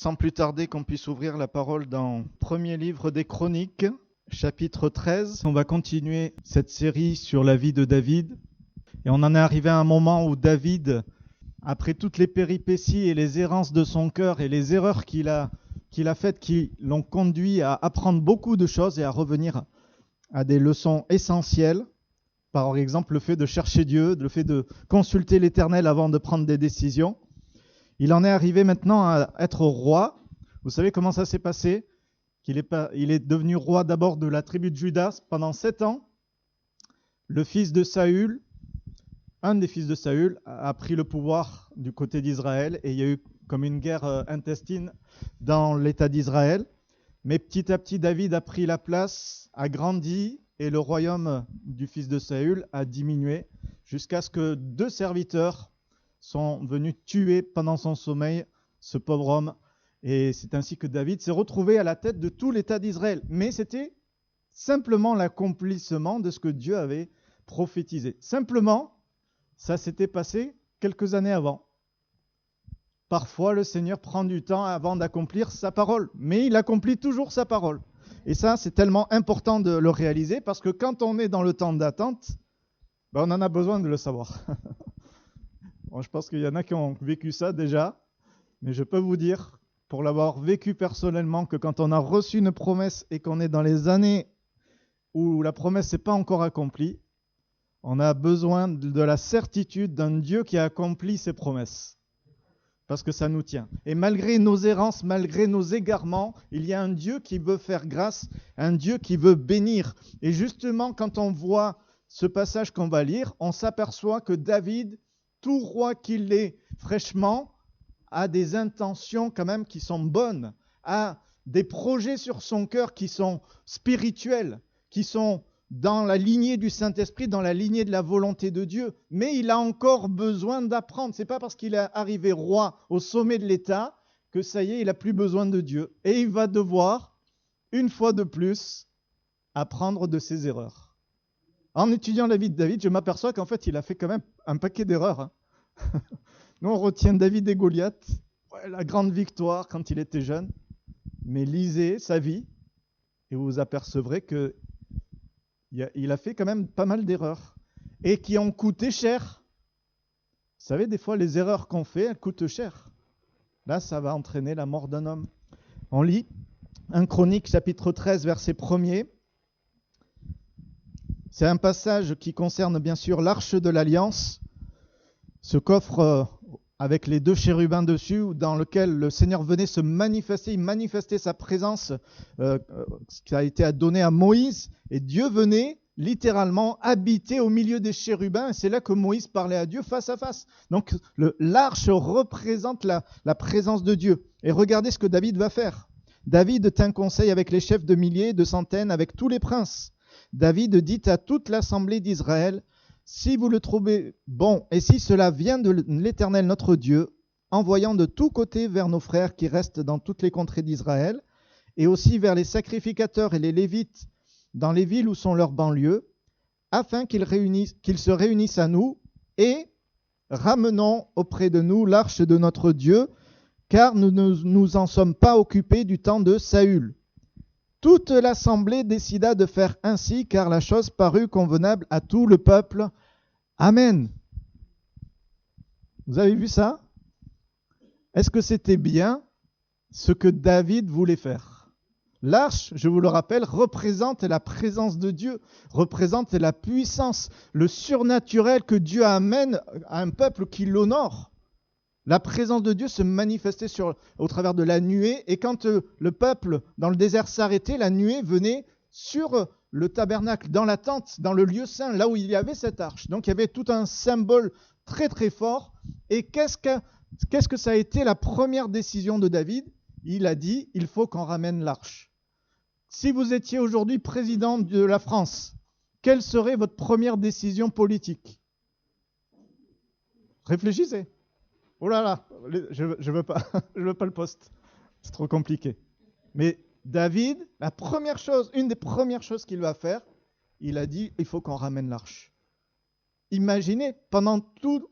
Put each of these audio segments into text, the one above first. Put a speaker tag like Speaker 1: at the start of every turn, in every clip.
Speaker 1: sans plus tarder qu'on puisse ouvrir la parole dans le premier livre des Chroniques, chapitre 13. On va continuer cette série sur la vie de David. Et on en est arrivé à un moment où David, après toutes les péripéties et les errances de son cœur et les erreurs qu'il a faites qui l'ont conduit à apprendre beaucoup de choses et à revenir à des leçons essentielles, par exemple le fait de chercher Dieu, le fait de consulter l'Éternel avant de prendre des décisions. Il en est arrivé maintenant à être roi. Vous savez comment ça s'est passé ? Il est devenu roi d'abord de la tribu de Juda pendant 7 ans. Le fils de Saül, un des fils de Saül, a pris le pouvoir du côté d'Israël et il y a eu comme une guerre intestine dans l'État d'Israël. Mais petit à petit, David a pris la place, a grandi et le royaume du fils de Saül a diminué jusqu'à ce que 2 serviteurs sont venus tuer pendant son sommeil ce pauvre homme. Et c'est ainsi que David s'est retrouvé à la tête de tout l'État d'Israël. Mais c'était simplement l'accomplissement de ce que Dieu avait prophétisé. Simplement, ça s'était passé quelques années avant. Parfois, le Seigneur prend du temps avant d'accomplir sa parole, mais il accomplit toujours sa parole. Et ça, c'est tellement important de le réaliser, parce que quand on est dans le temps d'attente, on en a besoin de le savoir. Bon, je pense qu'il y en a qui ont vécu ça déjà, mais je peux vous dire, pour l'avoir vécu personnellement, que quand on a reçu une promesse et qu'on est dans les années où la promesse n'est pas encore accomplie, on a besoin de la certitude d'un Dieu qui a accompli ses promesses. Parce que ça nous tient. Et malgré nos errances, malgré nos égarements, il y a un Dieu qui veut faire grâce, un Dieu qui veut bénir. Et justement, quand on voit ce passage qu'on va lire, on s'aperçoit que David, tout roi qu'il est fraîchement, a des intentions quand même qui sont bonnes, a des projets sur son cœur qui sont spirituels, qui sont dans la lignée du Saint-Esprit, dans la lignée de la volonté de Dieu. Mais il a encore besoin d'apprendre. Ce n'est pas parce qu'il est arrivé roi au sommet de l'État que ça y est, il n'a plus besoin de Dieu. Et il va devoir, une fois de plus, apprendre de ses erreurs. En étudiant la vie de David, je m'aperçois qu'en fait, il a fait quand même un paquet d'erreurs. Nous, on retient David et Goliath, la grande victoire quand il était jeune. Mais lisez sa vie et vous vous apercevrez que il a fait quand même pas mal d'erreurs et qui ont coûté cher. Vous savez, des fois, les erreurs qu'on fait, elles coûtent cher. Là, ça va entraîner la mort d'un homme. On lit 1 Chroniques, chapitre 13, verset 1er. C'est un passage qui concerne bien sûr l'arche de l'Alliance, ce coffre avec les 2 chérubins dessus, dans lequel le Seigneur venait se manifester, il manifestait sa présence, qui a été donné à Moïse, et Dieu venait littéralement habiter au milieu des chérubins, et c'est là que Moïse parlait à Dieu face à face. Donc l'arche représente la présence de Dieu. Et regardez ce que David va faire. David tint conseil avec les chefs de milliers, de centaines, avec tous les princes. David dit à toute l'assemblée d'Israël: si vous le trouvez bon, et si cela vient de l'Éternel notre Dieu, envoyant de tous côtés vers nos frères qui restent dans toutes les contrées d'Israël, et aussi vers les sacrificateurs et les Lévites dans les villes où sont leurs banlieues, afin qu'ils se réunissent à nous, et ramenons auprès de nous l'arche de notre Dieu, car nous ne nous en sommes pas occupés du temps de Saül. Toute l'assemblée décida de faire ainsi, car la chose parut convenable à tout le peuple. Amen. Vous avez vu ça ? Est-ce que c'était bien ce que David voulait faire ? L'arche, je vous le rappelle, représente la présence de Dieu, représente la puissance, le surnaturel que Dieu amène à un peuple qui l'honore. La présence de Dieu se manifestait au travers de la nuée, et quand le peuple dans le désert s'arrêtait, la nuée venait sur le tabernacle, dans la tente, dans le lieu saint, là où il y avait cette arche. Donc il y avait tout un symbole très très fort. Et qu'est-ce que ça a été la première décision de David ? Il a dit, il faut qu'on ramène l'arche. Si vous étiez aujourd'hui président de la France, quelle serait votre première décision politique ? Réfléchissez. Oh là là, je veux pas le poste. C'est trop compliqué. Mais David, une des premières choses qu'il va faire, il a dit, il faut qu'on ramène l'arche. Imaginez, pendant tout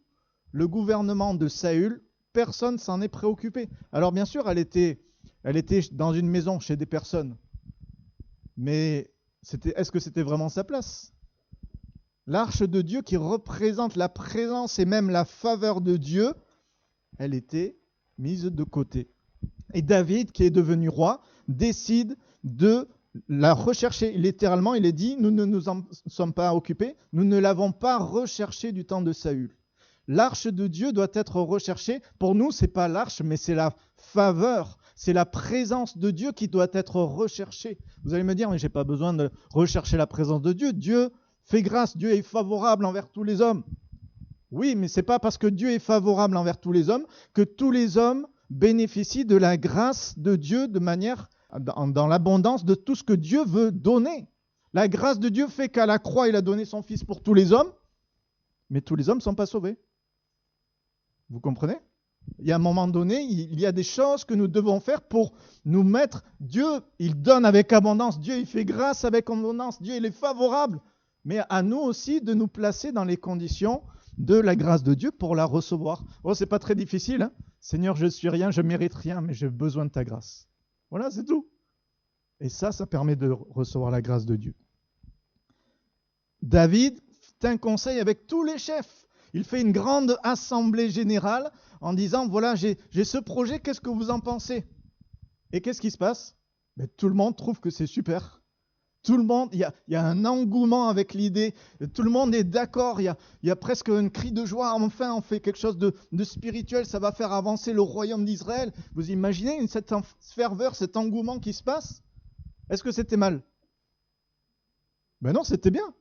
Speaker 1: le gouvernement de Saül, personne s'en est préoccupé. Alors bien sûr, elle était dans une maison chez des personnes. Mais est-ce que c'était vraiment sa place? L'arche de Dieu qui représente la présence et même la faveur de Dieu, elle était mise de côté. Et David, qui est devenu roi, décide de la rechercher. Littéralement, il est dit, nous ne nous en sommes pas occupés, nous ne l'avons pas recherchée du temps de Saül. L'arche de Dieu doit être recherchée. Pour nous, ce n'est pas l'arche, mais c'est la faveur, c'est la présence de Dieu qui doit être recherchée. Vous allez me dire, mais je n'ai pas besoin de rechercher la présence de Dieu. Dieu fait grâce, Dieu est favorable envers tous les hommes. Oui, mais ce n'est pas parce que Dieu est favorable envers tous les hommes que tous les hommes bénéficient de la grâce de Dieu de manière, dans l'abondance de tout ce que Dieu veut donner. La grâce de Dieu fait qu'à la croix, il a donné son Fils pour tous les hommes, mais tous les hommes ne sont pas sauvés. Vous comprenez? Il y a un moment donné, il y a des choses que nous devons faire pour nous mettre. Dieu, il donne avec abondance. Dieu, il fait grâce avec abondance. Dieu, il est favorable. Mais à nous aussi de nous placer dans les conditions de la grâce de Dieu pour la recevoir. Oh, c'est pas très difficile, hein? Seigneur, je suis rien, je mérite rien, mais j'ai besoin de ta grâce. Voilà, c'est tout. Et ça permet de recevoir la grâce de Dieu. David fait un conseil avec tous les chefs. Il fait une grande assemblée générale en disant, voilà, j'ai ce projet, qu'est-ce que vous en pensez? Et qu'est-ce qui se passe? Mais tout le monde trouve que c'est super. Tout le monde, il y a un engouement avec l'idée, tout le monde est d'accord, il y a presque un cri de joie, enfin on fait quelque chose de spirituel, ça va faire avancer le royaume d'Israël. Vous imaginez cette ferveur, cet engouement qui se passe? Est-ce que c'était mal? Ben non, c'était bien.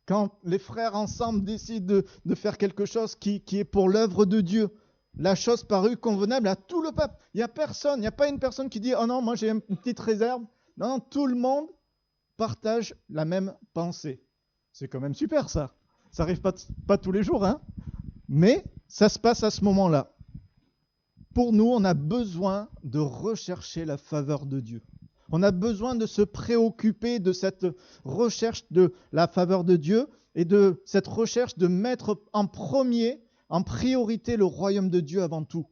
Speaker 1: Quand les frères ensemble décident de faire quelque chose qui est pour l'œuvre de Dieu, la chose parut convenable à tout le peuple. Il n'y a personne, il n'y a pas une personne qui dit « Oh non, moi j'ai une petite réserve ». Non, tout le monde partage la même pensée. C'est quand même super ça. Ça n'arrive pas tous les jours, hein. Mais ça se passe à ce moment-là. Pour nous, on a besoin de rechercher la faveur de Dieu. On a besoin de se préoccuper de cette recherche de la faveur de Dieu et de cette recherche de mettre en priorité le royaume de Dieu avant tout.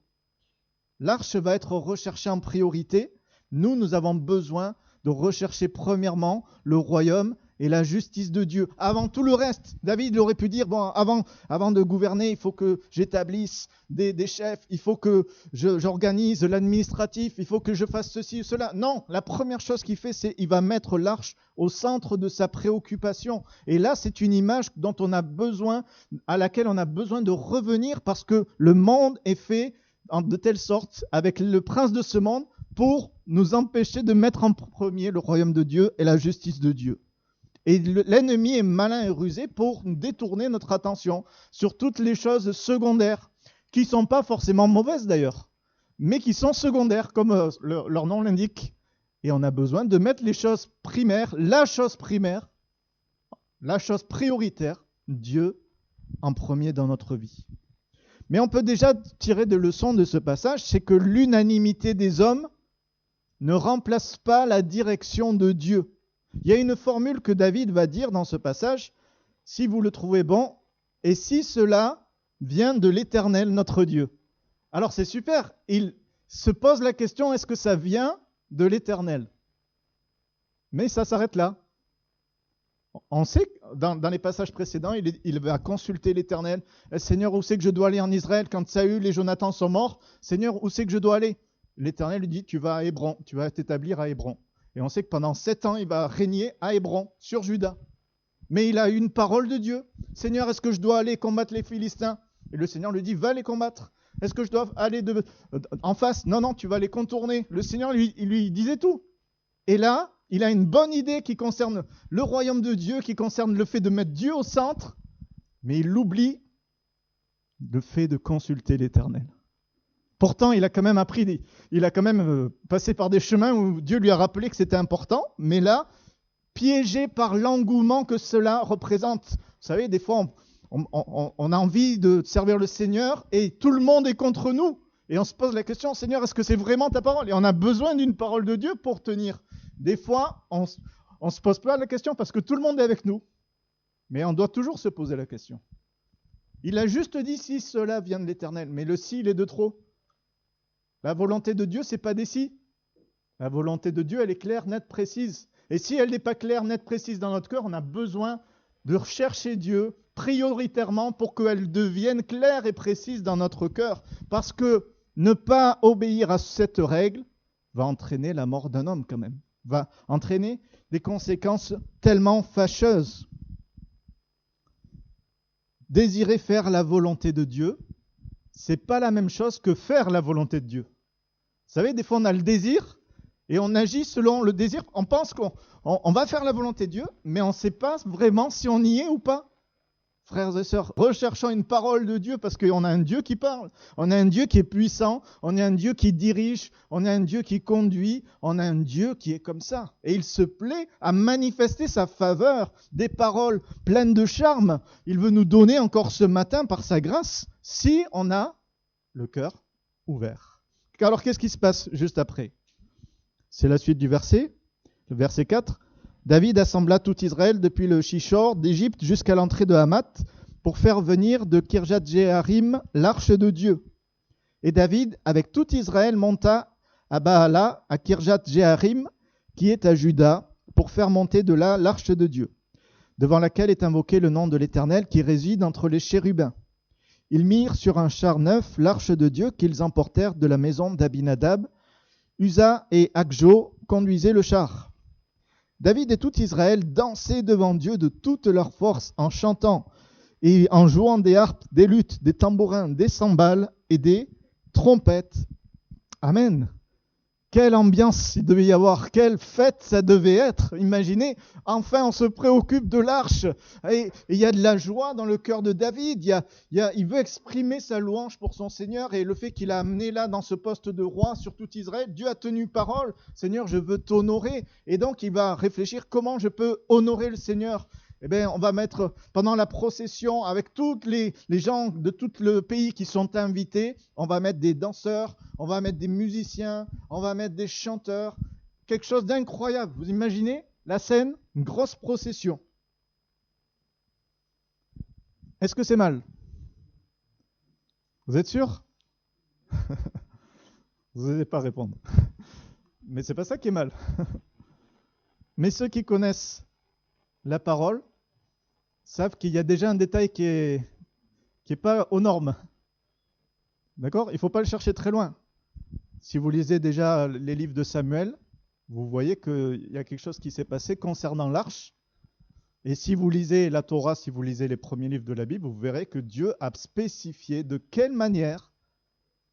Speaker 1: L'arche va être recherchée en priorité. Nous avons besoin de rechercher premièrement le royaume et la justice de Dieu. Avant tout le reste, David aurait pu dire, bon, avant de gouverner, il faut que j'établisse des chefs, il faut que j'organise l'administratif, il faut que je fasse ceci ou cela. Non, la première chose qu'il fait, c'est qu'il va mettre l'arche au centre de sa préoccupation. Et là, c'est une image dont on a besoin, à laquelle on a besoin de revenir parce que le monde est fait de telle sorte, avec le prince de ce monde, pour nous empêcher de mettre en premier le royaume de Dieu et la justice de Dieu. Et l'ennemi est malin et rusé pour détourner notre attention sur toutes les choses secondaires, qui ne sont pas forcément mauvaises d'ailleurs, mais qui sont secondaires, comme leur nom l'indique. Et on a besoin de mettre les choses primaires, la chose prioritaire, Dieu en premier dans notre vie. Mais on peut déjà tirer des leçons de ce passage, c'est que l'unanimité des hommes ne remplace pas la direction de Dieu. Il y a une formule que David va dire dans ce passage, si vous le trouvez bon, et si cela vient de l'Éternel, notre Dieu. Alors c'est super, il se pose la question, est-ce que ça vient de l'Éternel? Mais ça s'arrête là. On sait que dans les passages précédents, il va consulter l'Éternel. Seigneur, où c'est que je dois aller en Israël quand Saül et Jonathan sont morts? Seigneur, où c'est que je dois aller? L'Éternel lui dit, tu vas à Hébron, tu vas t'établir à Hébron. Et on sait que pendant 7 ans, il va régner à Hébron, sur Juda. Mais il a une parole de Dieu. Seigneur, est-ce que je dois aller combattre les Philistins? Et le Seigneur lui dit, va les combattre. Est-ce que je dois aller en face? Non, tu vas les contourner. Le Seigneur lui disait tout. Et là, il a une bonne idée qui concerne le royaume de Dieu, qui concerne le fait de mettre Dieu au centre, mais il oublie le fait de consulter l'Éternel. Pourtant, il a quand même passé par des chemins où Dieu lui a rappelé que c'était important, mais là, piégé par l'engouement que cela représente. Vous savez, des fois, on a envie de servir le Seigneur et tout le monde est contre nous. Et on se pose la question, Seigneur, est-ce que c'est vraiment ta parole? Et on a besoin d'une parole de Dieu pour tenir. Des fois, on ne se pose pas la question parce que tout le monde est avec nous. Mais on doit toujours se poser la question. Il a juste dit si cela vient de l'Éternel, mais le si, il est de trop. La volonté de Dieu, c'est pas des si. La volonté de Dieu, elle est claire, nette, précise. Et si elle n'est pas claire, nette, précise dans notre cœur, on a besoin de rechercher Dieu prioritairement pour qu'elle devienne claire et précise dans notre cœur. Parce que ne pas obéir à cette règle va entraîner la mort d'un homme quand même. Va entraîner des conséquences tellement fâcheuses. Désirer faire la volonté de Dieu, c'est pas la même chose que faire la volonté de Dieu. Vous savez, des fois on a le désir et on agit selon le désir. On pense qu'on va faire la volonté de Dieu, mais on ne sait pas vraiment si on y est ou pas. Frères et sœurs, recherchons une parole de Dieu parce qu'on a un Dieu qui parle, on a un Dieu qui est puissant, on a un Dieu qui dirige, on a un Dieu qui conduit, on a un Dieu qui est comme ça. Et il se plaît à manifester sa faveur, des paroles pleines de charme. Il veut nous donner encore ce matin par sa grâce si on a le cœur ouvert. Alors qu'est-ce qui se passe juste après ? C'est la suite du verset, le verset 4. David assembla tout Israël depuis le Shishor d'Égypte jusqu'à l'entrée de Hamath pour faire venir de Kirjath-Jéarim l'arche de Dieu. Et David, avec tout Israël, monta à Baala, à Kirjath-Jéarim, qui est à Juda, pour faire monter de là l'arche de Dieu, devant laquelle est invoqué le nom de l'Éternel qui réside entre les chérubins. Ils mirent sur un char neuf l'arche de Dieu qu'ils emportèrent de la maison d'Abinadab. Uza et Akjo conduisaient le char. David et tout Israël dansaient devant Dieu de toute leur force en chantant et en jouant des harpes, des luths, des tambourins, des cymbales et des trompettes. Amen. Quelle ambiance il devait y avoir, quelle fête ça devait être. Imaginez, enfin on se préoccupe de l'arche. Et il y a de la joie dans le cœur de David. Il veut exprimer sa louange pour son Seigneur et le fait qu'il a amené là dans ce poste de roi sur tout Israël. Dieu a tenu parole. Seigneur, je veux t'honorer. Et donc il va réfléchir comment je peux honorer le Seigneur. Eh bien, on va mettre pendant la procession avec tous les gens de tout le pays qui sont invités, on va mettre des danseurs, on va mettre des musiciens, on va mettre des chanteurs, quelque chose d'incroyable. Vous imaginez la scène, une grosse procession. Est-ce que c'est mal ? Vous êtes sûr ? Vous n'osez pas répondre. Mais c'est pas ça qui est mal. Mais ceux qui connaissent la parole savent qu'il y a déjà un détail qui est pas aux normes. D'accord ? Il ne faut pas le chercher très loin. Si vous lisez déjà les livres de Samuel, vous voyez qu'il y a quelque chose qui s'est passé concernant l'arche. Et si vous lisez la Torah, si vous lisez les premiers livres de la Bible, vous verrez que Dieu a spécifié de quelle manière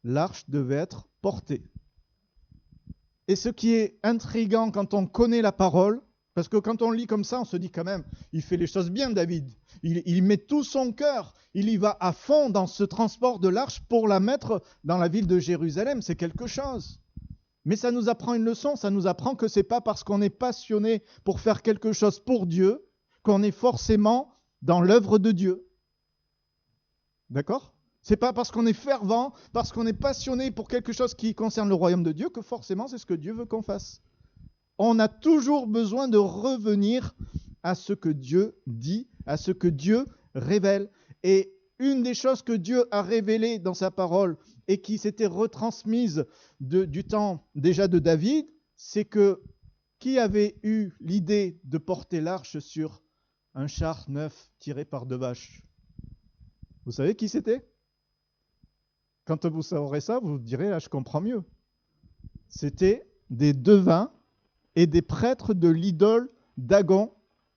Speaker 1: l'arche devait être portée. Et ce qui est intriguant quand on connaît la parole, parce que quand on lit comme ça, on se dit quand même, il fait les choses bien, David. Il met tout son cœur, il y va à fond dans ce transport de l'arche pour la mettre dans la ville de Jérusalem. C'est quelque chose. Mais ça nous apprend une leçon, ça nous apprend que ce n'est pas parce qu'on est passionné pour faire quelque chose pour Dieu qu'on est forcément dans l'œuvre de Dieu. D'accord ? C'est pas parce qu'on est fervent, parce qu'on est passionné pour quelque chose qui concerne le royaume de Dieu que forcément c'est ce que Dieu veut qu'on fasse. On a toujours besoin de revenir à ce que Dieu dit, à ce que Dieu révèle. Et une des choses que Dieu a révélées dans sa parole et qui s'était retransmise du temps déjà de David, c'est que qui avait eu l'idée de porter l'arche sur un char neuf tiré par 2 vaches ? Vous savez qui c'était ? Quand vous saurez ça, vous direz, ah, je comprends mieux. C'était des devins et des prêtres de l'idole Dagon,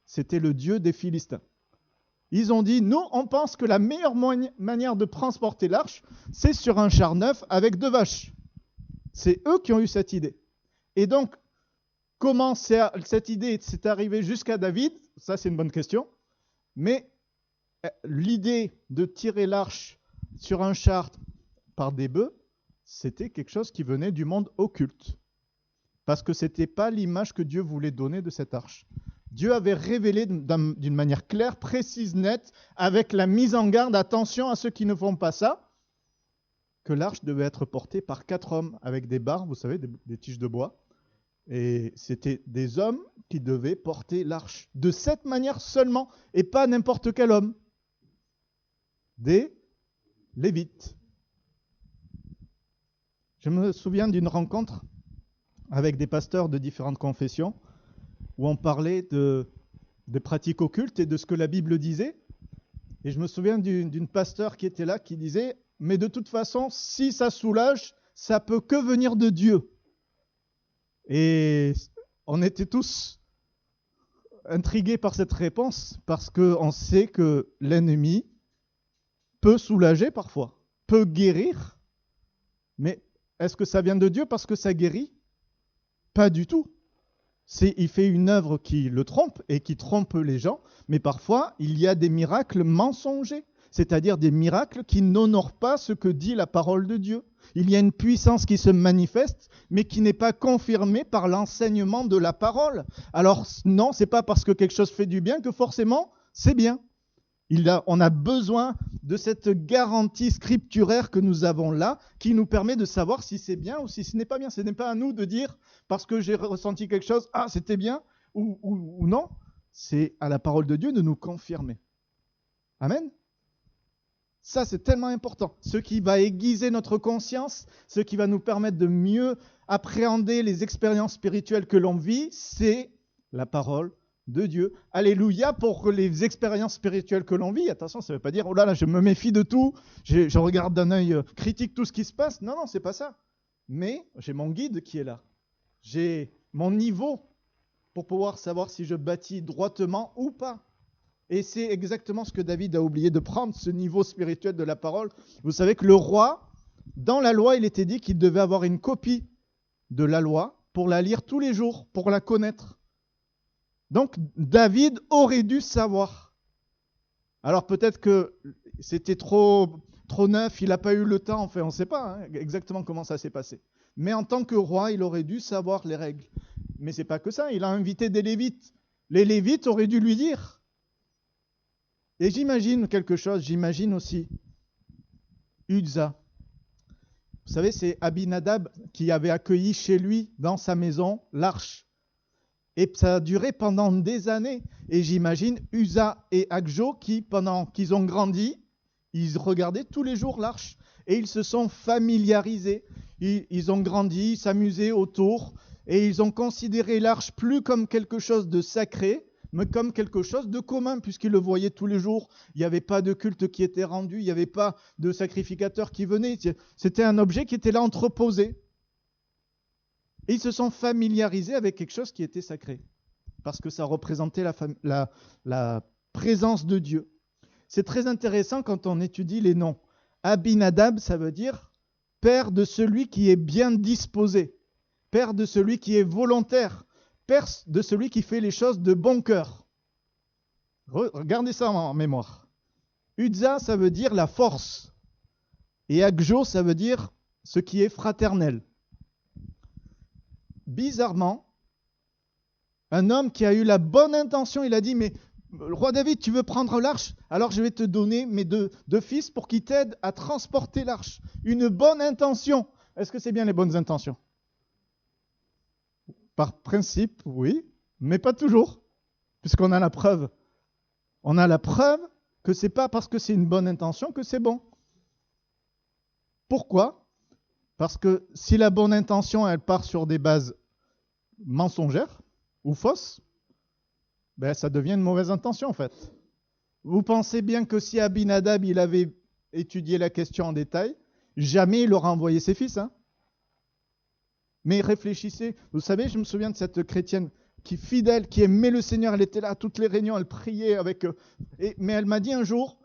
Speaker 1: c'était le dieu des Philistins. Ils ont dit, nous, on pense que la meilleure manière de transporter l'arche, c'est sur un char neuf avec 2 vaches. C'est eux qui ont eu cette idée. Et donc, comment cette idée s'est arrivée jusqu'à David ? Ça, c'est une bonne question. Mais l'idée de tirer l'arche sur un char par des bœufs, c'était quelque chose qui venait du monde occulte. Parce que ce n'était pas l'image que Dieu voulait donner de cette arche. Dieu avait révélé d'une manière claire, précise, nette, avec la mise en garde, attention à ceux qui ne font pas ça, que l'arche devait être portée par 4 hommes avec des barres, vous savez, des tiges de bois. Et c'était des hommes qui devaient porter l'arche de cette manière seulement, et pas n'importe quel homme. Des Lévites. Je me souviens d'une rencontre avec des pasteurs de différentes confessions où on parlait des pratiques occultes et de ce que la Bible disait. Et je me souviens d'une pasteur qui était là qui disait « Mais de toute façon, si ça soulage, ça peut que venir de Dieu. » Et on était tous intrigués par cette réponse parce qu'on sait que l'ennemi peut soulager parfois, peut guérir. Mais est-ce que ça vient de Dieu parce que ça guérit? Pas du tout. Il fait une œuvre qui le trompe et qui trompe les gens, mais parfois il y a des miracles mensongers, c'est-à-dire des miracles qui n'honorent pas ce que dit la parole de Dieu. Il y a une puissance qui se manifeste, mais qui n'est pas confirmée par l'enseignement de la parole. Alors non, c'est pas parce que quelque chose fait du bien que forcément c'est bien. On a besoin de cette garantie scripturaire que nous avons là, qui nous permet de savoir si c'est bien ou si ce n'est pas bien. Ce n'est pas à nous de dire, parce que j'ai ressenti quelque chose, ah c'était bien, ou non. C'est à la parole de Dieu de nous confirmer. Amen. Ça, c'est tellement important. Ce qui va aiguiser notre conscience, ce qui va nous permettre de mieux appréhender les expériences spirituelles que l'on vit, c'est la parole de Dieu. Alléluia pour les expériences spirituelles que l'on vit. Attention, ça ne veut pas dire, oh là là, je me méfie de tout, je regarde d'un œil critique tout ce qui se passe. Non, non, c'est pas ça. Mais j'ai mon guide qui est là. J'ai mon niveau pour pouvoir savoir si je bâtis droitement ou pas. Et c'est exactement ce que David a oublié, de prendre ce niveau spirituel de la parole. Vous savez que le roi, dans la loi, il était dit qu'il devait avoir une copie de la loi pour la lire tous les jours, pour la connaître. Donc, David aurait dû savoir. Alors peut-être que c'était trop neuf, il n'a pas eu le temps, enfin on ne sait pas exactement comment ça s'est passé. Mais en tant que roi, il aurait dû savoir les règles. Mais c'est pas que ça, il a invité des Lévites. Les Lévites auraient dû lui dire. Et j'imagine quelque chose, j'imagine aussi Uza. Vous savez, c'est Abinadab qui avait accueilli chez lui, dans sa maison, l'arche. Et ça a duré pendant des années. Et j'imagine Uza et Agjo qui, pendant qu'ils ont grandi, ils regardaient tous les jours l'arche. Et ils se sont familiarisés. Ils ont grandi, s'amusaient autour. Et ils ont considéré l'arche plus comme quelque chose de sacré, mais comme quelque chose de commun, puisqu'ils le voyaient tous les jours. Il n'y avait pas de culte qui était rendu, il n'y avait pas de sacrificateur qui venait. C'était un objet qui était là entreposé. Et ils se sont familiarisés avec quelque chose qui était sacré, parce que ça représentait la présence de Dieu. C'est très intéressant quand on étudie les noms. Abinadab, ça veut dire père de celui qui est bien disposé, père de celui qui est volontaire, père de celui qui fait les choses de bon cœur. Regardez ça en mémoire. Uza, ça veut dire la force. Et Agjo, ça veut dire ce qui est fraternel. Bizarrement, un homme qui a eu la bonne intention, il a dit, mais roi David, tu veux prendre l'arche? Alors je vais te donner mes deux fils pour qu'ils t'aident à transporter l'arche. Une bonne intention. Est-ce que c'est bien les bonnes intentions? Par principe, oui, mais pas toujours, puisqu'on a la preuve. On a la preuve que ce n'est pas parce que c'est une bonne intention que c'est bon. Pourquoi? Parce que si la bonne intention, elle part sur des bases mensongères ou fausses, ben ça devient une mauvaise intention en fait. Vous pensez bien que si Abinadab il avait étudié la question en détail, jamais il aurait envoyé ses fils. Mais réfléchissez, vous savez, je me souviens de cette chrétienne qui est fidèle, qui aimait le Seigneur, elle était là à toutes les réunions, elle priait avec eux. Mais elle m'a dit un jour,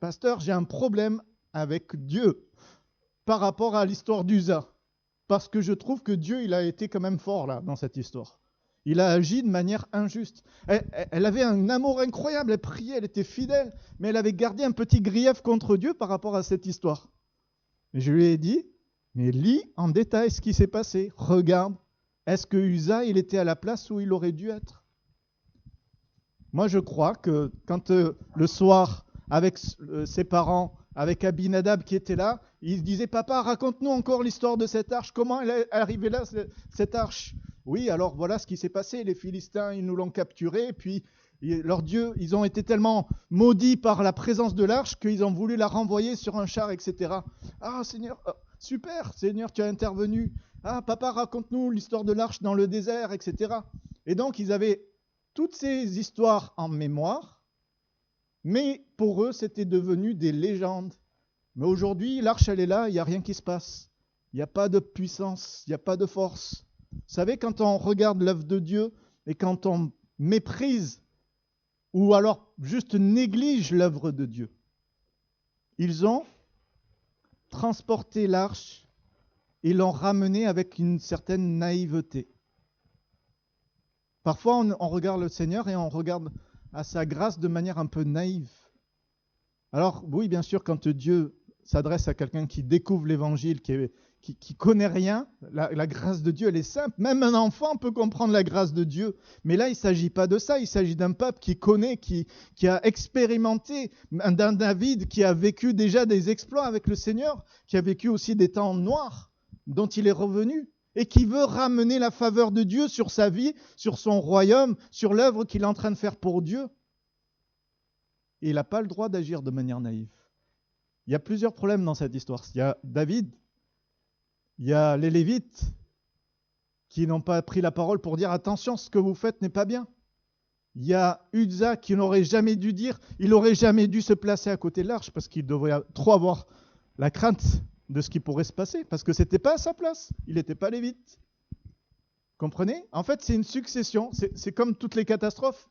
Speaker 1: pasteur, j'ai un problème avec Dieu par rapport à l'histoire d'Uza. Parce que je trouve que Dieu, il a été quand même fort là, dans cette histoire. Il a agi de manière injuste. Elle avait un amour incroyable, elle priait, elle était fidèle, mais elle avait gardé un petit grief contre Dieu par rapport à cette histoire. Et je lui ai dit, mais lis en détail ce qui s'est passé. Regarde, est-ce que Uza, il était à la place où il aurait dû être? Moi, je crois que quand le soir, avec ses parents, avec Abinadab qui était là, il disait, papa, raconte-nous encore l'histoire de cette arche. Comment elle est arrivée là, cette arche? Oui, alors voilà ce qui s'est passé. Les Philistins, ils nous l'ont capturée, puis leurs dieux, ils ont été tellement maudits par la présence de l'arche qu'ils ont voulu la renvoyer sur un char, etc. Ah, Seigneur, Super, Seigneur, tu as intervenu. Ah, papa, raconte-nous l'histoire de l'arche dans le désert, etc. Et donc, ils avaient toutes ces histoires en mémoire, mais pour eux, c'était devenu des légendes. Mais aujourd'hui, l'arche, elle est là, il n'y a rien qui se passe. Il n'y a pas de puissance, il n'y a pas de force. Vous savez, quand on regarde l'œuvre de Dieu et quand on méprise ou alors juste néglige l'œuvre de Dieu, ils ont transporté l'arche et l'ont ramenée avec une certaine naïveté. Parfois, on regarde le Seigneur et on regarde à sa grâce de manière un peu naïve. Alors, oui, bien sûr, quand Dieu s'adresse à quelqu'un qui découvre l'évangile, qui connaît rien, la grâce de Dieu, elle est simple. Même un enfant peut comprendre la grâce de Dieu. Mais là, il ne s'agit pas de ça. Il s'agit d'un peuple qui connaît, qui a expérimenté, d'un David qui a vécu déjà des exploits avec le Seigneur, qui a vécu aussi des temps noirs dont il est revenu et qui veut ramener la faveur de Dieu sur sa vie, sur son royaume, sur l'œuvre qu'il est en train de faire pour Dieu. Et il n'a pas le droit d'agir de manière naïve. Il y a plusieurs problèmes dans cette histoire. Il y a David, il y a les Lévites qui n'ont pas pris la parole pour dire « Attention, ce que vous faites n'est pas bien ». Il y a Uza qui n'aurait jamais dû dire, il n'aurait jamais dû se placer à côté de l'arche parce qu'il devrait trop avoir la crainte de ce qui pourrait se passer, parce que ce n'était pas à sa place, il n'était pas Lévite. Comprenez ? En fait, c'est une succession, c'est comme toutes les catastrophes.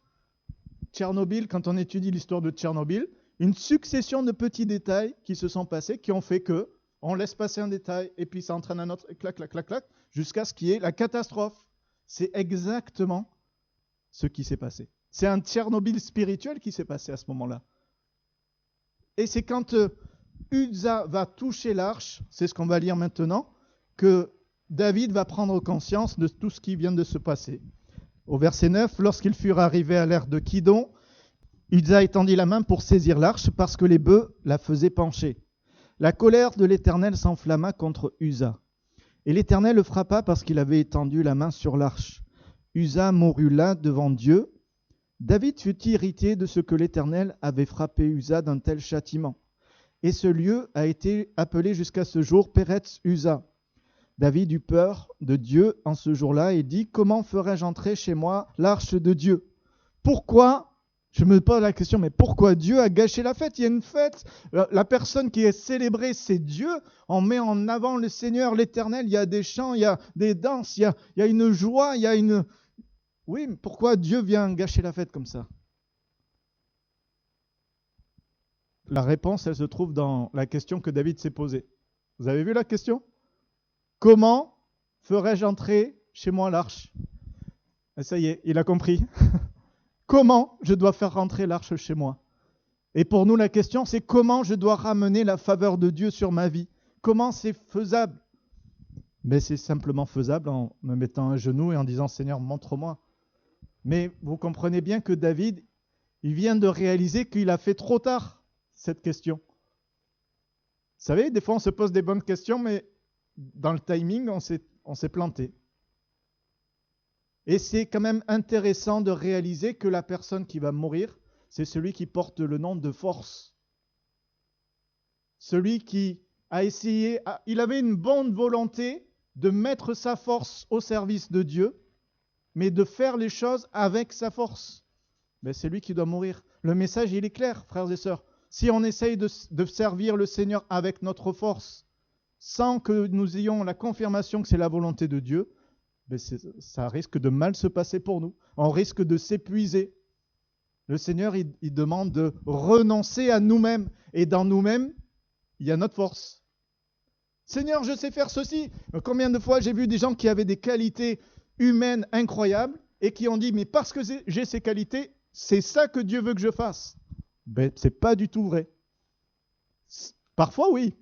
Speaker 1: Tchernobyl, quand on étudie l'histoire de Tchernobyl, une succession de petits détails qui se sont passés, qui ont fait que on laisse passer un détail, et puis ça entraîne un autre, et clac, clac, clac, clac, jusqu'à ce qui est la catastrophe. C'est exactement ce qui s'est passé. C'est un Tchernobyl spirituel qui s'est passé à ce moment-là. Et c'est quand Uza va toucher l'arche, c'est ce qu'on va lire maintenant, que David va prendre conscience de tout ce qui vient de se passer. Au verset 9, lorsqu'ils furent arrivés à l'ère de Kidon, Uza étendit la main pour saisir l'arche parce que les bœufs la faisaient pencher. La colère de l'Éternel s'enflamma contre Uza. Et l'Éternel le frappa parce qu'il avait étendu la main sur l'arche. Uza mourut là devant Dieu. David fut irrité de ce que l'Éternel avait frappé Uza d'un tel châtiment. Et ce lieu a été appelé jusqu'à ce jour Péretz Uza. David eut peur de Dieu en ce jour-là et dit « Comment ferais-je entrer chez moi l'arche de Dieu ?» Pourquoi, je me pose la question, mais pourquoi Dieu a gâché la fête ? Il y a une fête, la personne qui est célébrée, c'est Dieu. On met en avant le Seigneur, l'Éternel, il y a des chants, il y a des danses, il y a une joie, il y a une... Oui, mais pourquoi Dieu vient gâcher la fête comme ça ? La réponse, elle se trouve dans la question que David s'est posée. Vous avez vu la question ? Comment ferais-je entrer chez moi l'arche ? Et ça y est, il a compris. Comment je dois faire rentrer l'arche chez moi ? Et pour nous, la question, c'est comment je dois ramener la faveur de Dieu sur ma vie ? Comment c'est faisable ? Mais c'est simplement faisable en me mettant à genoux et en disant « Seigneur, montre-moi ». Mais vous comprenez bien que David, il vient de réaliser qu'il a fait trop tard cette question. Vous savez, des fois on se pose des bonnes questions, mais dans le timing, on s'est planté. Et c'est quand même intéressant de réaliser que la personne qui va mourir, c'est celui qui porte le nom de force. Celui qui a essayé, il avait une bonne volonté de mettre sa force au service de Dieu, mais de faire les choses avec sa force. Mais c'est lui qui doit mourir. Le message, il est clair, frères et sœurs. Si on essaye de servir le Seigneur avec notre force, sans que nous ayons la confirmation que c'est la volonté de Dieu, ça risque de mal se passer pour nous. On risque de s'épuiser. Le Seigneur, il demande de renoncer à nous-mêmes. Et dans nous-mêmes, il y a notre force. Seigneur, je sais faire ceci. Combien de fois j'ai vu des gens qui avaient des qualités humaines incroyables et qui ont dit, mais parce que j'ai ces qualités, c'est ça que Dieu veut que je fasse. Ben, c'est pas du tout vrai. Parfois, oui.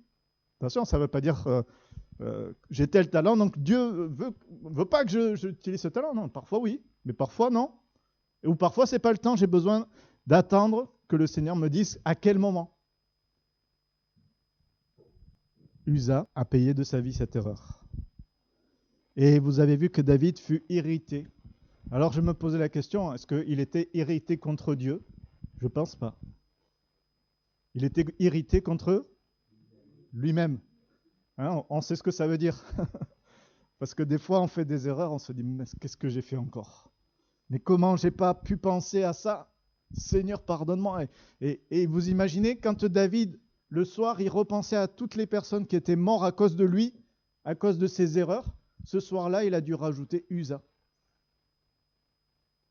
Speaker 1: Attention, ça ne veut pas dire j'ai tel talent, donc Dieu veut pas que j'utilise ce talent. Non, parfois oui, mais parfois non. Ou parfois c'est pas le temps, j'ai besoin d'attendre que le Seigneur me dise à quel moment. Uza a payé de sa vie cette erreur. Et vous avez vu que David fut irrité. Alors je me posais la question, est-ce qu'il était irrité contre Dieu ? Je ne pense pas. Il était irrité contre lui-même. Hein, on sait ce que ça veut dire. Parce que des fois, on fait des erreurs, on se dit, mais qu'est-ce que j'ai fait encore? Mais comment j'ai pas pu penser à ça? Seigneur, pardonne-moi. Et vous imaginez, quand David, le soir, il repensait à toutes les personnes qui étaient mortes à cause de lui, à cause de ses erreurs, ce soir-là, il a dû rajouter Uza.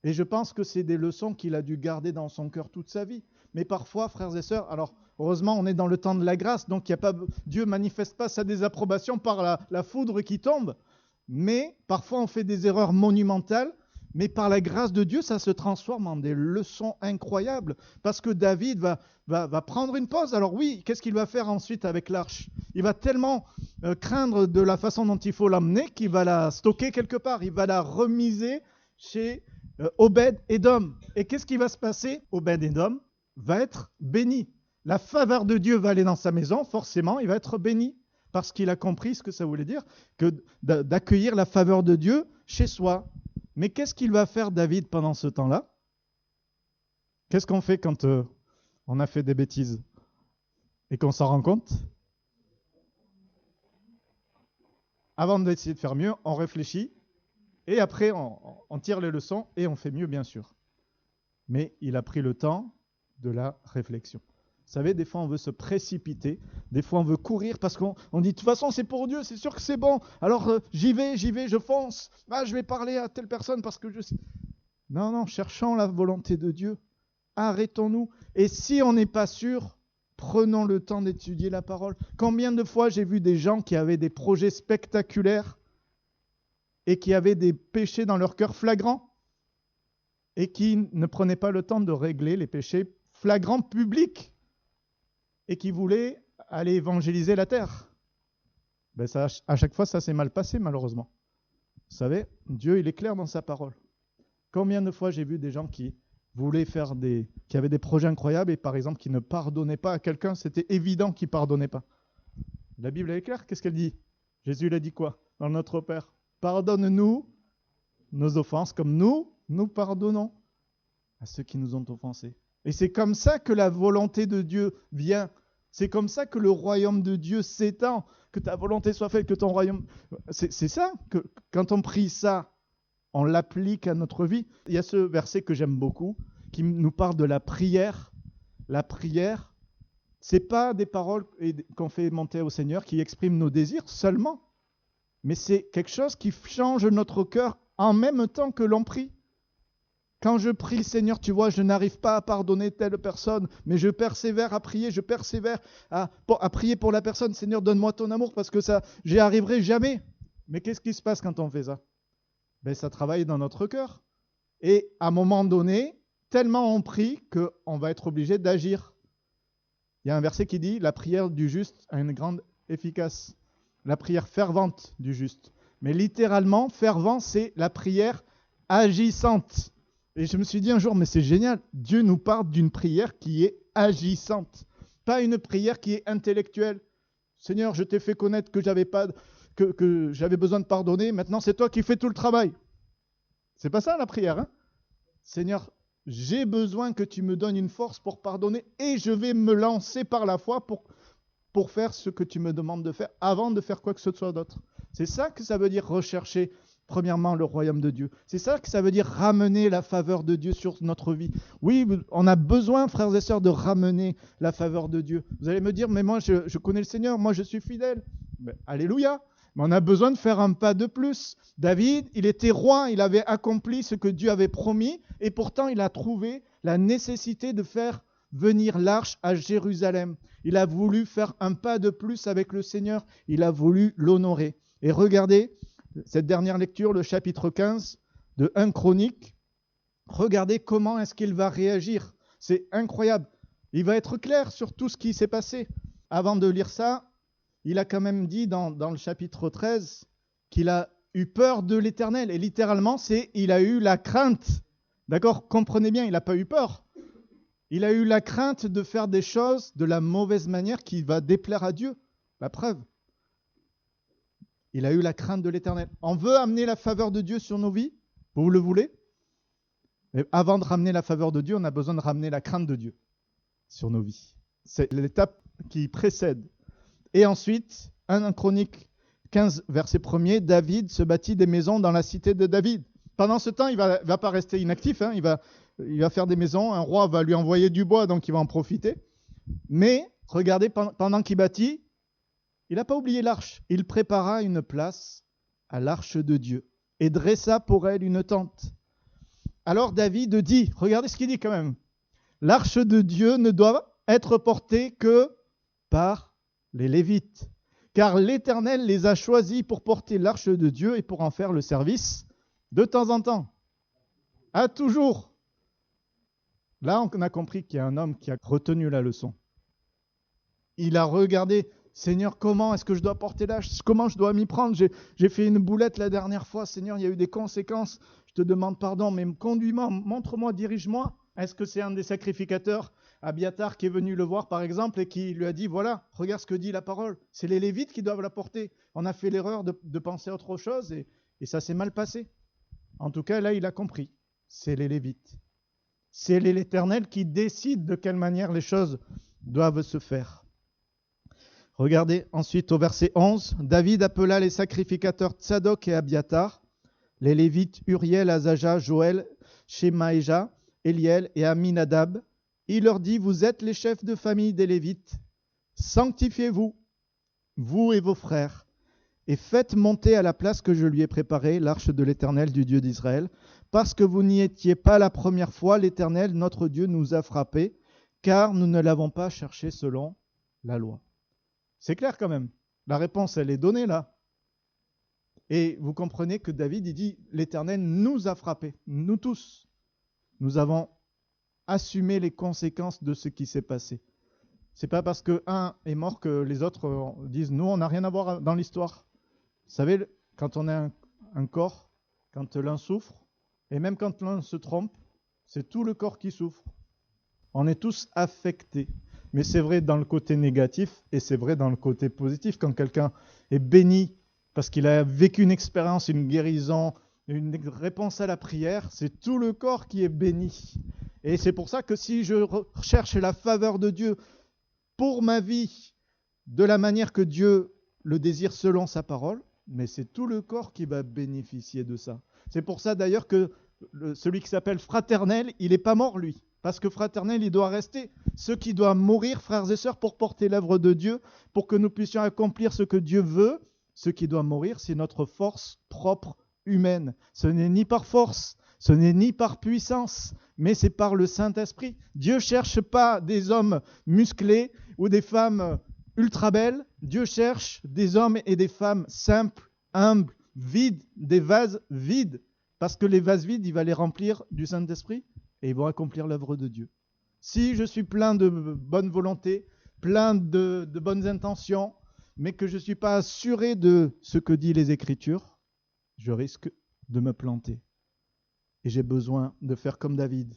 Speaker 1: Et je pense que c'est des leçons qu'il a dû garder dans son cœur toute sa vie. Mais parfois, frères et sœurs, alors heureusement, on est dans le temps de la grâce, donc Dieu ne manifeste pas sa désapprobation par la foudre qui tombe. Mais parfois, on fait des erreurs monumentales, mais par la grâce de Dieu, ça se transforme en des leçons incroyables. Parce que David va prendre une pause. Alors oui, qu'est-ce qu'il va faire ensuite avec l'arche? Il va tellement craindre de la façon dont il faut l'emmener qu'il va la stocker quelque part. Il va la remiser chez Obed-Édom. Et qu'est-ce qui va se passer? Obed-Édom va être béni. La faveur de Dieu va aller dans sa maison, forcément, il va être béni. Parce qu'il a compris ce que ça voulait dire, que d'accueillir la faveur de Dieu chez soi. Mais qu'est-ce qu'il va faire David pendant ce temps-là? Qu'est-ce qu'on fait quand on a fait des bêtises et qu'on s'en rend compte? Avant d'essayer de faire mieux, on réfléchit et après on tire les leçons et on fait mieux, bien sûr. Mais il a pris le temps de la réflexion. Vous savez, des fois on veut se précipiter, des fois on veut courir parce qu'on dit de toute façon c'est pour Dieu, c'est sûr que c'est bon, alors j'y vais, je fonce, je vais parler à telle personne parce que je sais. Non, cherchons la volonté de Dieu, arrêtons-nous. Et si on n'est pas sûr, prenons le temps d'étudier la parole. Combien de fois j'ai vu des gens qui avaient des projets spectaculaires et qui avaient des péchés dans leur cœur flagrants et qui ne prenaient pas le temps de régler les péchés flagrants publics et qui voulaient aller évangéliser la terre. Ça, à chaque fois, ça s'est mal passé, malheureusement. Vous savez, Dieu, il est clair dans sa parole. Combien de fois j'ai vu des gens qui voulaient qui avaient des projets incroyables et par exemple qui ne pardonnaient pas à quelqu'un, c'était évident qu'ils ne pardonnaient pas. La Bible est claire, qu'est-ce qu'elle dit? Jésus l'a dit quoi dans notre Père? Pardonne-nous nos offenses comme nous pardonnons à ceux qui nous ont offensés. Et c'est comme ça que la volonté de Dieu vient. C'est comme ça que le royaume de Dieu s'étend. Que ta volonté soit faite, que ton royaume... C'est ça, que quand on prie ça, on l'applique à notre vie. Il y a ce verset que j'aime beaucoup, qui nous parle de la prière. La prière, c'est pas des paroles qu'on fait monter au Seigneur qui expriment nos désirs seulement, mais c'est quelque chose qui change notre cœur en même temps que l'on prie. Quand je prie, Seigneur, tu vois, je n'arrive pas à pardonner telle personne, mais je persévère à prier, je persévère à prier pour la personne. Seigneur, donne-moi ton amour parce que ça, j'y arriverai jamais. Mais qu'est-ce qui se passe quand on fait ça? Ça travaille dans notre cœur. Et à un moment donné, tellement on prie qu'on va être obligé d'agir. Il y a un verset qui dit « La prière du juste a une grande efficace ». La prière fervente du juste. Mais littéralement, fervent, c'est la prière agissante. Et je me suis dit un jour, mais c'est génial, Dieu nous parle d'une prière qui est agissante, pas une prière qui est intellectuelle. Seigneur, je t'ai fait connaître que j'avais besoin de pardonner, maintenant c'est toi qui fais tout le travail. C'est pas ça la prière, hein? Seigneur, j'ai besoin que tu me donnes une force pour pardonner et je vais me lancer par la foi pour faire ce que tu me demandes de faire avant de faire quoi que ce soit d'autre. C'est ça que ça veut dire rechercher. Premièrement, le royaume de Dieu. C'est ça que ça veut dire ramener la faveur de Dieu sur notre vie. Oui, on a besoin, frères et sœurs, de ramener la faveur de Dieu. Vous allez me dire, mais moi, je connais le Seigneur, moi, je suis fidèle. Alléluia. Mais on a besoin de faire un pas de plus. David, il était roi, il avait accompli ce que Dieu avait promis, et pourtant, il a trouvé la nécessité de faire venir l'arche à Jérusalem. Il a voulu faire un pas de plus avec le Seigneur. Il a voulu l'honorer. Et regardez, cette dernière lecture, le chapitre 15 de 1 Chronique, regardez comment est-ce qu'il va réagir. C'est incroyable. Il va être clair sur tout ce qui s'est passé. Avant de lire ça, il a quand même dit dans le chapitre 13 qu'il a eu peur de l'Éternel. Et littéralement, il a eu la crainte. D'accord? Comprenez bien, il n'a pas eu peur. Il a eu la crainte de faire des choses de la mauvaise manière qui va déplaire à Dieu. La preuve. Il a eu la crainte de l'Éternel. On veut amener la faveur de Dieu sur nos vies? Vous le voulez? Mais avant de ramener la faveur de Dieu, on a besoin de ramener la crainte de Dieu sur nos vies. C'est l'étape qui précède. Et ensuite, 1 Chronique 15, verset 1er, David se bâtit des maisons dans la cité de David. Pendant ce temps, il ne va pas rester inactif, hein, il va faire des maisons, un roi va lui envoyer du bois, donc il va en profiter. Mais, regardez, pendant qu'il bâtit, il n'a pas oublié l'arche. Il prépara une place à l'arche de Dieu et dressa pour elle une tente. Alors David dit, regardez ce qu'il dit quand même, l'arche de Dieu ne doit être portée que par les Lévites, car l'Éternel les a choisis pour porter l'arche de Dieu et pour en faire le service de temps en temps. À toujours. Là, on a compris qu'il y a un homme qui a retenu la leçon. Il a regardé, Seigneur, comment est-ce que je dois porter l'arche? Comment je dois m'y prendre? J'ai fait une boulette la dernière fois, Seigneur, il y a eu des conséquences. Je te demande pardon, mais conduis-moi, montre-moi, dirige-moi. Est-ce que c'est un des sacrificateurs, Abiatar, qui est venu le voir par exemple et qui lui a dit, voilà, regarde ce que dit la parole. C'est les Lévites qui doivent la porter. On a fait l'erreur de penser à autre chose et ça s'est mal passé. En tout cas, là, il a compris. C'est les Lévites. C'est l'Éternel qui décide de quelle manière les choses doivent se faire. Regardez ensuite au verset 11. David appela les sacrificateurs Tsadok et Abiatar, les Lévites Uriel, Azaja, Joël, Shemaïja, Eliel et Aminadab. Il leur dit, vous êtes les chefs de famille des Lévites. Sanctifiez-vous, vous et vos frères, et faites monter à la place que je lui ai préparée l'arche de l'Éternel du Dieu d'Israël. Parce que vous n'y étiez pas la première fois, l'Éternel, notre Dieu, nous a frappés, car nous ne l'avons pas cherché selon la loi. C'est clair quand même. La réponse, elle est donnée là. Et vous comprenez que David, il dit, l'Éternel nous a frappés, nous tous. Nous avons assumé les conséquences de ce qui s'est passé. C'est pas parce qu'un est mort que les autres disent, nous, on n'a rien à voir dans l'histoire. Vous savez, quand on a un corps, quand l'un souffre, et même quand l'un se trompe, c'est tout le corps qui souffre. On est tous affectés. Mais c'est vrai dans le côté négatif et c'est vrai dans le côté positif. Quand quelqu'un est béni parce qu'il a vécu une expérience, une guérison, une réponse à la prière, c'est tout le corps qui est béni. Et c'est pour ça que si je recherche la faveur de Dieu pour ma vie, de la manière que Dieu le désire selon sa parole, mais c'est tout le corps qui va bénéficier de ça. C'est pour ça d'ailleurs que celui qui s'appelle fraternel, il n'est pas mort lui. Parce que fraternel, il doit rester. Ceux qui doivent mourir, frères et sœurs, pour porter l'œuvre de Dieu, pour que nous puissions accomplir ce que Dieu veut, ce qui doit mourir, c'est notre force propre humaine. Ce n'est ni par force, ce n'est ni par puissance, mais c'est par le Saint-Esprit. Dieu ne cherche pas des hommes musclés ou des femmes ultra belles. Dieu cherche des hommes et des femmes simples, humbles, vides, des vases vides. Parce que les vases vides, il va les remplir du Saint-Esprit et ils vont accomplir l'œuvre de Dieu. Si je suis plein de bonne volonté, plein de bonnes intentions, mais que je ne suis pas assuré de ce que disent les Écritures, je risque de me planter. Et j'ai besoin de faire comme David.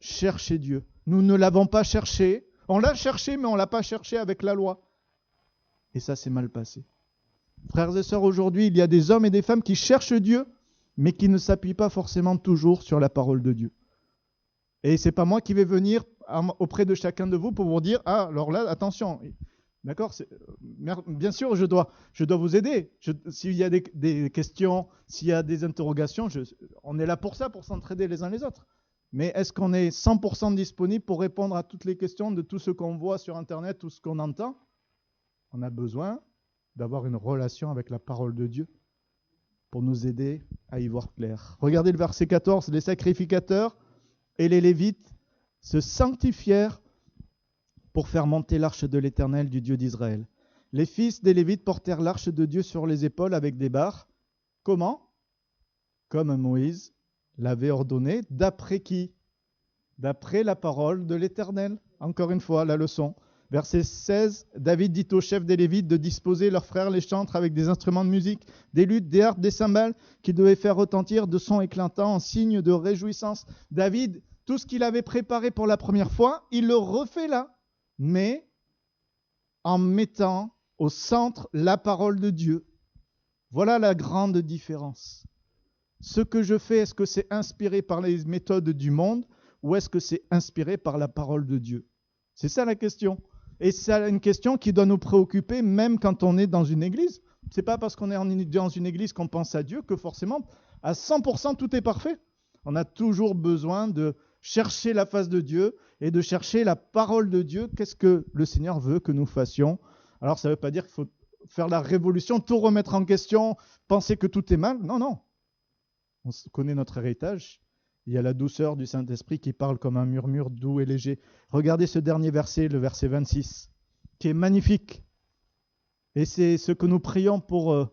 Speaker 1: Chercher Dieu. Nous ne l'avons pas cherché. On l'a cherché, mais on ne l'a pas cherché avec la loi. Et ça s'est mal passé. Frères et sœurs, aujourd'hui, il y a des hommes et des femmes qui cherchent Dieu, mais qui ne s'appuient pas forcément toujours sur la parole de Dieu. Et ce n'est pas moi qui vais venir auprès de chacun de vous pour vous dire, ah, alors là, attention, d'accord, bien sûr, je dois vous aider. S'il y a des questions, s'il y a des interrogations, on est là pour ça, pour s'entraider les uns les autres. Mais est-ce qu'on est 100% disponible pour répondre à toutes les questions de tout ce qu'on voit sur Internet, tout ce qu'on entend? On a besoin d'avoir une relation avec la parole de Dieu pour nous aider à y voir clair. Regardez le verset 14, les sacrificateurs et les Lévites se sanctifièrent pour faire monter l'arche de l'Éternel du Dieu d'Israël. Les fils des Lévites portèrent l'arche de Dieu sur les épaules avec des barres. Comment? Comme Moïse l'avait ordonné, d'après qui? D'après la parole de l'Éternel. Encore une fois, la leçon. Verset 16, David dit aux chefs des Lévites de disposer leurs frères les chantres avec des instruments de musique, des luttes, des harpes, des cymbales, qu'ils devaient faire retentir de sons éclatants en signe de réjouissance. David, tout ce qu'il avait préparé pour la première fois, il le refait là, mais en mettant au centre la parole de Dieu. Voilà la grande différence. Ce que je fais, est-ce que c'est inspiré par les méthodes du monde ou est-ce que c'est inspiré par la parole de Dieu? C'est ça la question. Et c'est une question qui doit nous préoccuper même quand on est dans une église. C'est pas parce qu'on est dans une église qu'on pense à Dieu que forcément, à 100%, tout est parfait. On a toujours besoin de chercher la face de Dieu et de chercher la parole de Dieu. Qu'est-ce que le Seigneur veut que nous fassions? Alors, ça ne veut pas dire qu'il faut faire la révolution, tout remettre en question, penser que tout est mal. Non, non. On connaît notre héritage. Il y a la douceur du Saint-Esprit qui parle comme un murmure doux et léger. Regardez ce dernier verset, le verset 26, qui est magnifique. Et c'est ce que nous prions pour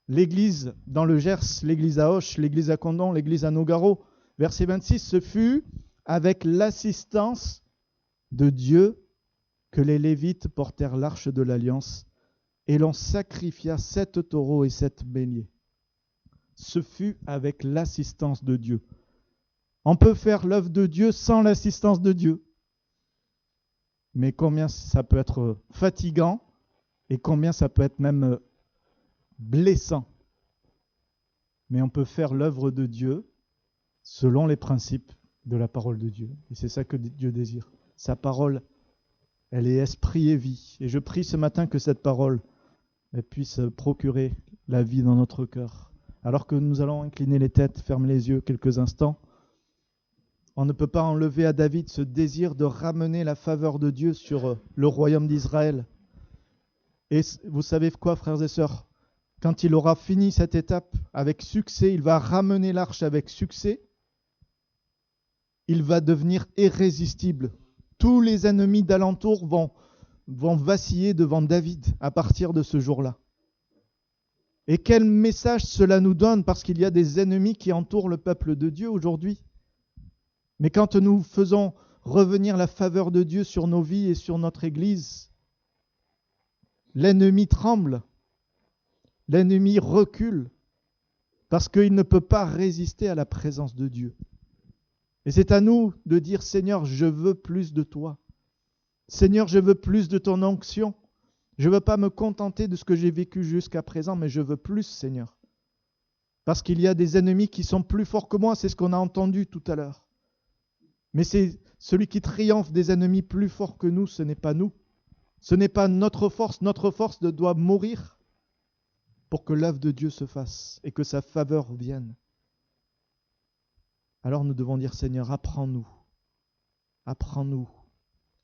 Speaker 1: l'église dans le Gers, l'église à Auch, l'église à Condon, l'église à Nogaro. Verset 26, ce fut avec l'assistance de Dieu que les Lévites portèrent l'arche de l'Alliance et l'on sacrifia 7 taureaux et 7 béliers. Ce fut avec l'assistance de Dieu. On peut faire l'œuvre de Dieu sans l'assistance de Dieu. Mais combien ça peut être fatigant et combien ça peut être même blessant. Mais on peut faire l'œuvre de Dieu selon les principes de la parole de Dieu. Et c'est ça que Dieu désire. Sa parole, elle est esprit et vie. Et je prie ce matin que cette parole elle puisse procurer la vie dans notre cœur. Alors que nous allons incliner les têtes, fermer les yeux quelques instants, on ne peut pas enlever à David ce désir de ramener la faveur de Dieu sur le royaume d'Israël. Et vous savez quoi, frères et sœurs? Quand il aura fini cette étape avec succès, il va ramener l'arche avec succès, il va devenir irrésistible. Tous les ennemis d'alentour vont vaciller devant David à partir de ce jour-là. Et quel message cela nous donne, parce qu'il y a des ennemis qui entourent le peuple de Dieu aujourd'hui. Mais quand nous faisons revenir la faveur de Dieu sur nos vies et sur notre Église, l'ennemi tremble, l'ennemi recule, parce qu'il ne peut pas résister à la présence de Dieu. Et c'est à nous de dire, Seigneur, je veux plus de toi. Seigneur, je veux plus de ton onction. Je ne veux pas me contenter de ce que j'ai vécu jusqu'à présent, mais je veux plus, Seigneur. Parce qu'il y a des ennemis qui sont plus forts que moi, c'est ce qu'on a entendu tout à l'heure. Mais c'est celui qui triomphe des ennemis plus forts que nous, ce n'est pas nous. Ce n'est pas notre force. Notre force doit mourir pour que l'œuvre de Dieu se fasse et que sa faveur vienne. Alors nous devons dire, Seigneur, apprends-nous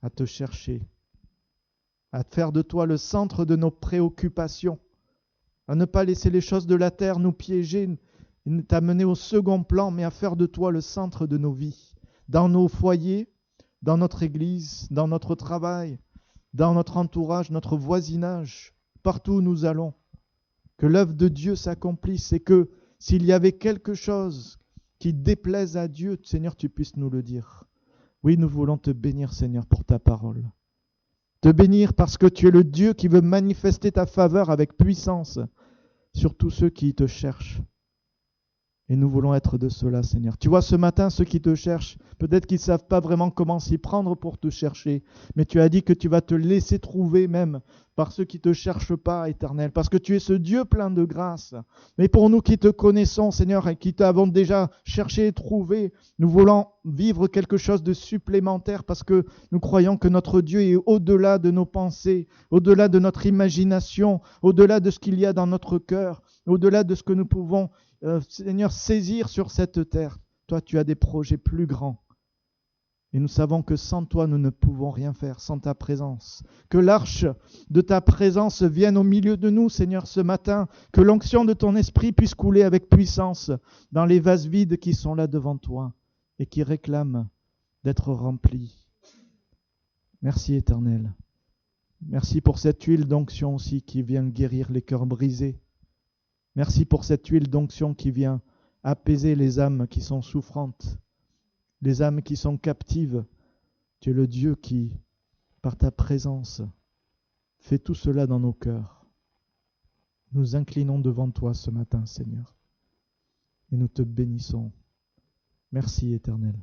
Speaker 1: à te chercher, à faire de toi le centre de nos préoccupations, à ne pas laisser les choses de la terre nous piéger, t'amener au second plan, mais à faire de toi le centre de nos vies, dans nos foyers, dans notre église, dans notre travail, dans notre entourage, notre voisinage, partout où nous allons. Que l'œuvre de Dieu s'accomplisse et que s'il y avait quelque chose qui déplaise à Dieu, Seigneur, tu puisses nous le dire. Oui, nous voulons te bénir, Seigneur, pour ta parole. Te bénir parce que tu es le Dieu qui veut manifester ta faveur avec puissance sur tous ceux qui te cherchent. Et nous voulons être de cela, Seigneur. Tu vois, ce matin, ceux qui te cherchent, peut-être qu'ils ne savent pas vraiment comment s'y prendre pour te chercher, mais tu as dit que tu vas te laisser trouver même par ceux qui ne te cherchent pas, Éternel, parce que tu es ce Dieu plein de grâce. Mais pour nous qui te connaissons, Seigneur, et qui t'avons déjà cherché et trouvé, nous voulons vivre quelque chose de supplémentaire parce que nous croyons que notre Dieu est au-delà de nos pensées, au-delà de notre imagination, au-delà de ce qu'il y a dans notre cœur, au-delà de ce que nous pouvons Seigneur, saisir sur cette terre. Toi, tu as des projets plus grands. Et nous savons que sans toi, nous ne pouvons rien faire, sans ta présence. Que l'arche de ta présence vienne au milieu de nous, Seigneur, ce matin. Que l'onction de ton esprit puisse couler avec puissance dans les vases vides qui sont là devant toi et qui réclament d'être remplis. Merci, Éternel. Merci pour cette huile d'onction aussi qui vient guérir les cœurs brisés. Merci pour cette huile d'onction qui vient apaiser les âmes qui sont souffrantes, les âmes qui sont captives. Tu es le Dieu qui, par ta présence, fait tout cela dans nos cœurs. Nous inclinons devant toi ce matin, Seigneur, et nous te bénissons. Merci, Éternel.